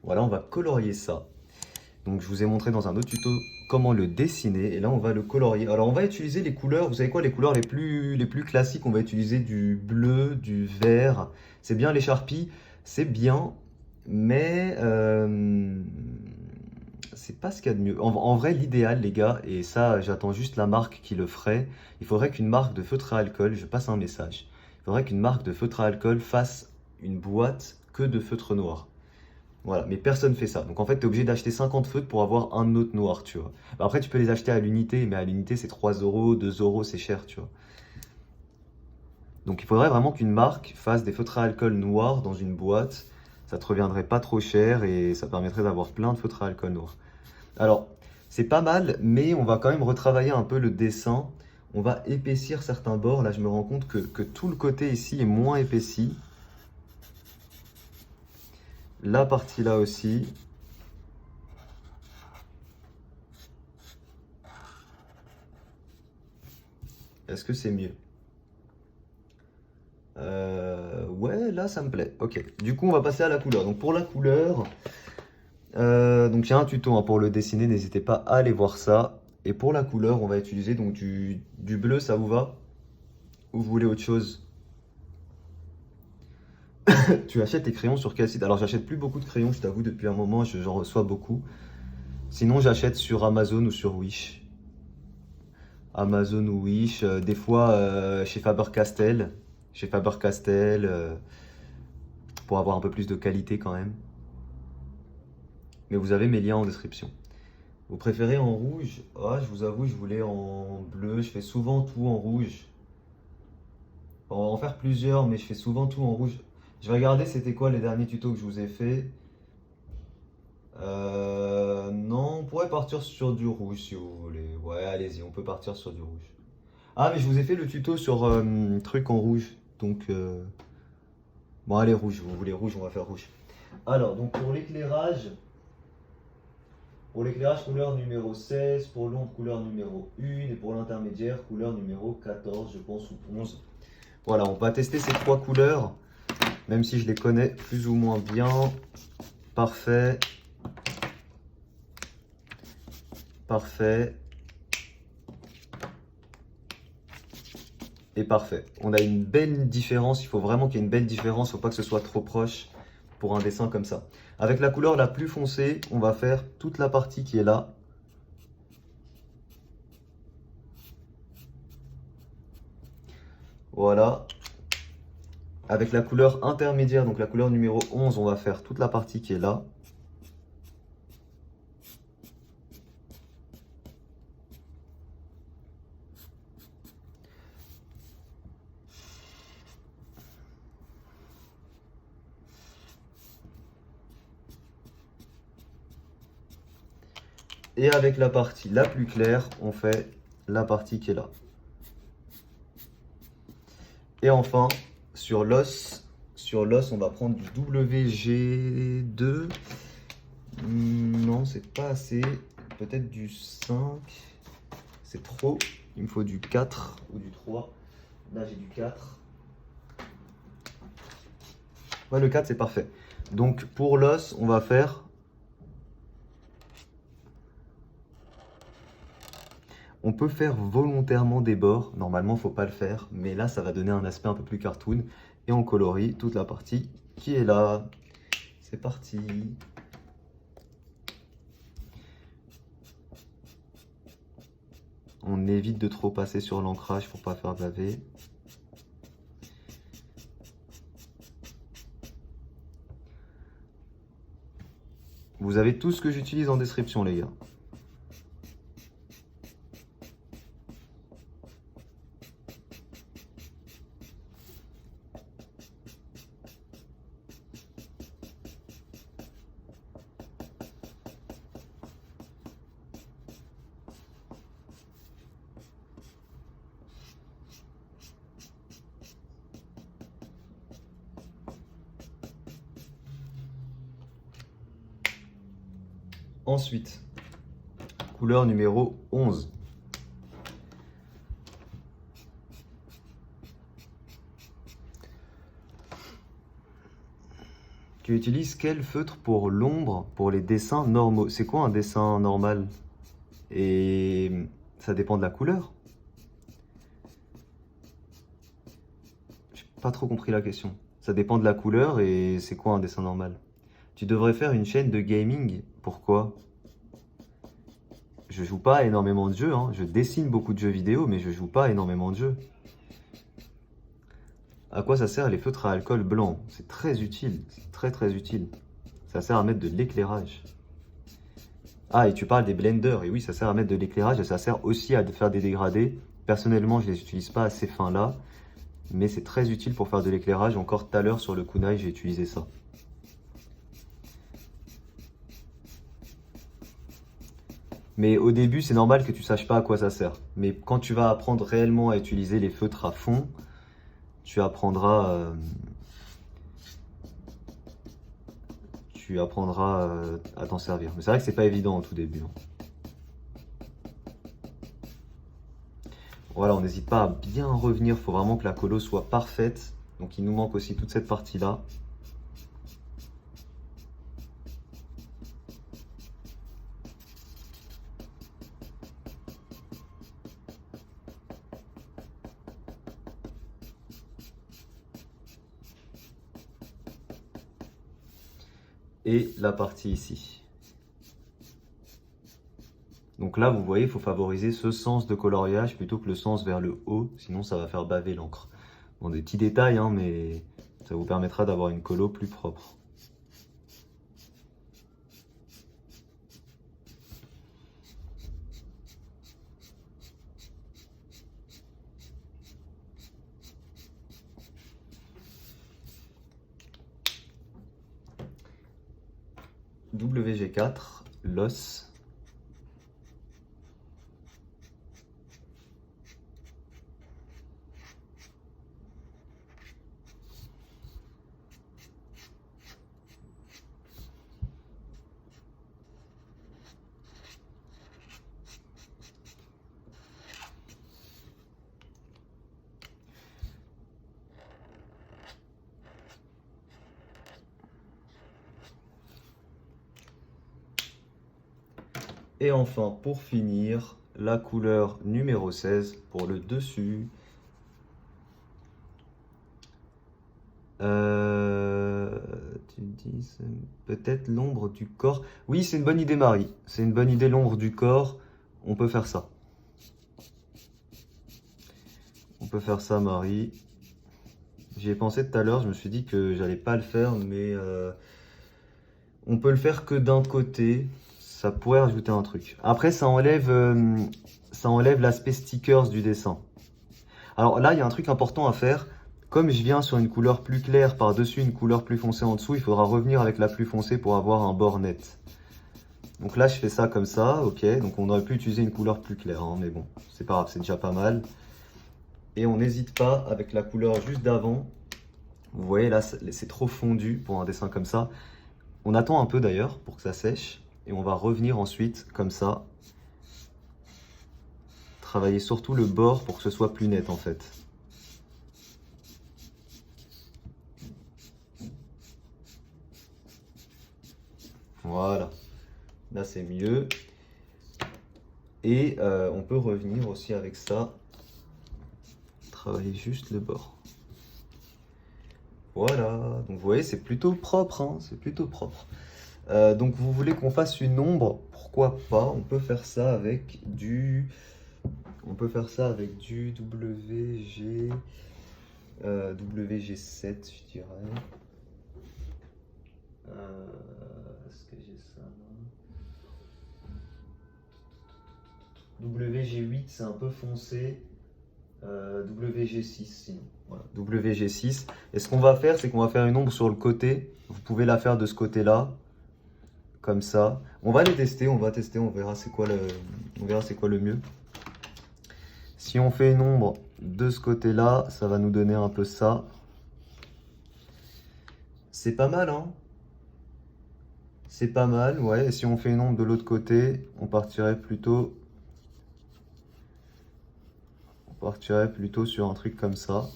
Voilà, on va colorier ça. Donc je vous ai montré dans un autre tuto comment le dessiner et là on va le colorier. Alors on va utiliser les couleurs, vous savez quoi, les couleurs les plus classiques, on va utiliser du bleu, du vert. C'est bien les Sharpies, c'est bien, mais c'est pas ce qu'il y a de mieux. En vrai, l'idéal les gars, et ça j'attends juste la marque qui le ferait, il faudrait qu'une marque de feutre à alcool, je passe un message, il faudrait qu'une marque de feutre à alcool fasse une boîte que de feutre noir. Voilà, mais personne fait ça. Donc en fait, tu es obligé d'acheter 50 feutres pour avoir un autre noir, tu vois. Bah, après, tu peux les acheter à l'unité, mais à l'unité, c'est 3 euros, 2 euros, c'est cher, tu vois. Donc il faudrait vraiment qu'une marque fasse des feutres à alcool noirs dans une boîte. Ça te reviendrait pas trop cher et ça permettrait d'avoir plein de feutres à alcool noirs. Alors, c'est pas mal, mais on va quand même retravailler un peu le dessin. On va épaissir certains bords. Là, je me rends compte que tout le côté ici est moins épaissi. La partie là aussi. Est-ce que c'est mieux? Ouais, là ça me plaît. Ok. Du coup, on va passer à la couleur. Donc pour la couleur, donc il y a un tuto hein, pour le dessiner. N'hésitez pas à aller voir ça. Et pour la couleur, on va utiliser donc du bleu. Ça vous va? Ou vous voulez autre chose? Tu achètes tes crayons sur quel site? Alors j'achète plus beaucoup de crayons, je t'avoue. Depuis un moment, j'en reçois beaucoup. Sinon, j'achète sur Amazon ou sur Wish. Amazon ou Wish. Des fois chez Faber-Castell. Chez Faber-Castell. Pour avoir un peu plus de qualité quand même. Mais vous avez mes liens en description. Vous préférez en rouge? Ah, je vous avoue, je voulais en bleu. Je fais souvent tout en rouge. On va en faire plusieurs, mais je fais souvent tout en rouge. Je vais regarder c'était quoi les derniers tutos que je vous ai fait. Non, on pourrait partir sur du rouge si vous voulez. Ouais, allez-y, on peut partir sur du rouge. Ah, mais je vous ai fait le tuto sur truc en rouge. Donc, bon, allez, rouge. Vous voulez rouge, on va faire rouge. Alors, donc pour l'éclairage, couleur numéro 16, pour l'ombre, couleur numéro 1, et pour l'intermédiaire, couleur numéro 14, je pense, ou 11. Voilà, on va tester ces trois couleurs, même si je les connais plus ou moins bien. Parfait. Parfait. Et parfait. On a une belle différence, il faut vraiment qu'il y ait une belle différence, il ne faut pas que ce soit trop proche pour un dessin comme ça. Avec la couleur la plus foncée, on va faire toute la partie qui est là. Voilà. Avec la couleur intermédiaire, donc la couleur numéro 11, on va faire toute la partie qui est là. Et avec la partie la plus claire, on fait la partie qui est là. Et enfin, sur l'os, on va prendre du WG2. Non, c'est pas assez. Peut-être du 5. C'est trop. Il me faut du 4 ou du 3. Là, j'ai du 4. Ouais, le 4, c'est parfait. Donc, pour l'os, on va faire... On peut faire volontairement des bords. Normalement, il ne faut pas le faire. Mais là, ça va donner un aspect un peu plus cartoon. Et on colorie toute la partie qui est là. C'est parti. On évite de trop passer sur l'ancrage pour pas faire baver. Vous avez tout ce que j'utilise en description, les gars. Ensuite, couleur numéro 11. Tu utilises quel feutre pour l'ombre, pour les dessins normaux? C'est quoi un dessin normal? Et ça dépend de la couleur? J'ai pas trop compris la question. Ça dépend de la couleur et c'est quoi un dessin normal? Tu devrais faire une chaîne de gaming. Pourquoi? Je joue pas à énormément de jeux, hein. Je dessine beaucoup de jeux vidéo, mais je joue pas à énormément de jeux. À quoi ça sert les feutres à alcool blanc? C'est très utile, c'est très très utile. Ça sert à mettre de l'éclairage. Ah, et tu parles des blenders, et oui, ça sert à mettre de l'éclairage et ça sert aussi à faire des dégradés. Personnellement, je les utilise pas à ces fins-là, mais c'est très utile pour faire de l'éclairage. Encore tout à l'heure sur le kunai, j'ai utilisé ça. Mais au début, c'est normal que tu saches pas à quoi ça sert. Mais quand tu vas apprendre réellement à utiliser les feutres à fond, tu apprendras, à t'en servir. Mais c'est vrai que c'est pas évident au tout début, hein. Voilà, on n'hésite pas à bien revenir. Il faut vraiment que la colo soit parfaite. Donc il nous manque aussi toute cette partie-là. Et la partie ici. Donc là, vous voyez, il faut favoriser ce sens de coloriage plutôt que le sens vers le haut, sinon ça va faire baver l'encre. Bon, des petits détails, hein, mais ça vous permettra d'avoir une colo plus propre. WG4, l'os. Et enfin, pour finir, la couleur numéro 16 pour le dessus. Tu dis peut-être l'ombre du corps. Oui, c'est une bonne idée, Marie. C'est une bonne idée, l'ombre du corps. On peut faire ça. On peut faire ça, Marie. J'y ai pensé tout à l'heure. Je me suis dit que j'allais pas le faire, mais on peut le faire que d'un côté. Ça pourrait rajouter un truc. Après, ça enlève l'aspect stickers du dessin. Alors là, il y a un truc important à faire. Comme je viens sur une couleur plus claire par-dessus une couleur plus foncée en dessous, il faudra revenir avec la plus foncée pour avoir un bord net. Donc là, je fais ça comme ça, ok. Donc on aurait pu utiliser une couleur plus claire, hein, mais bon, c'est pas grave, c'est déjà pas mal. Et on n'hésite pas avec la couleur juste d'avant. Vous voyez là, c'est trop fondu pour un dessin comme ça. On attend un peu d'ailleurs pour que ça sèche. Et on va revenir ensuite comme ça. Travailler surtout le bord pour que ce soit plus net en fait. Voilà, là c'est mieux. Et on peut revenir aussi avec ça, travailler juste le bord. Voilà, donc vous voyez c'est plutôt propre, hein, c'est plutôt propre. Donc vous voulez qu'on fasse une ombre, pourquoi pas, on peut faire ça avec du... WG7 je dirais. Est-ce que j'ai ça là? WG8 c'est un peu foncé. WG6 sinon. Voilà, WG6. Et ce qu'on va faire, c'est qu'on va faire une ombre sur le côté. Vous pouvez la faire de ce côté-là. Comme ça. On va les tester, on va tester, on verra c'est quoi le mieux. Si on fait une ombre de ce côté-là, ça va nous donner un peu ça. C'est pas mal, hein? C'est pas mal, ouais. Et si on fait une ombre de l'autre côté, on partirait plutôt sur un truc comme ça.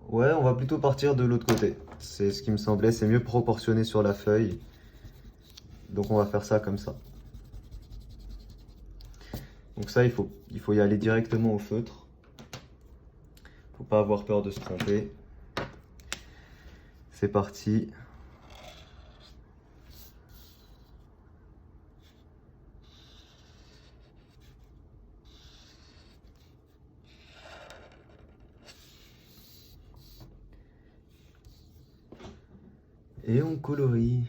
Ouais, on va plutôt partir de l'autre côté. C'est ce qui me semblait, c'est mieux proportionné sur la feuille. Donc on va faire ça comme ça. Donc ça, il faut y aller directement au feutre. Faut pas avoir peur de se tromper. C'est parti. Et on colorie.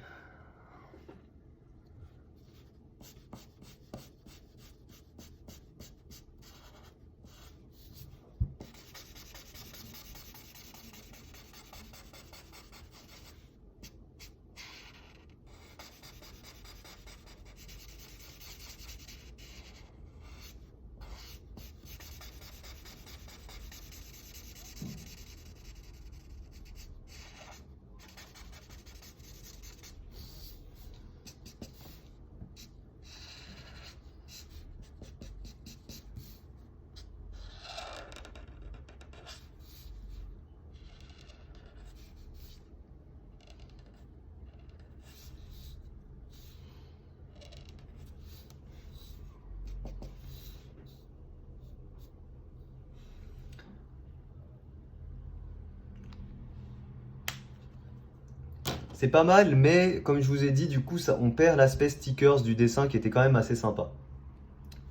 C'est pas mal, mais comme je vous ai dit, du coup, ça, on perd l'aspect stickers du dessin qui était quand même assez sympa.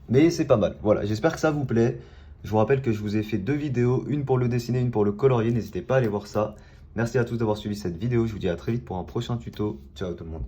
Mais c'est pas mal. Voilà, j'espère que ça vous plaît. Je vous rappelle que je vous ai fait 2 vidéos, une pour le dessiner, une pour le colorier. N'hésitez pas à aller voir ça. Merci à tous d'avoir suivi cette vidéo. Je vous dis à très vite pour un prochain tuto. Ciao tout le monde.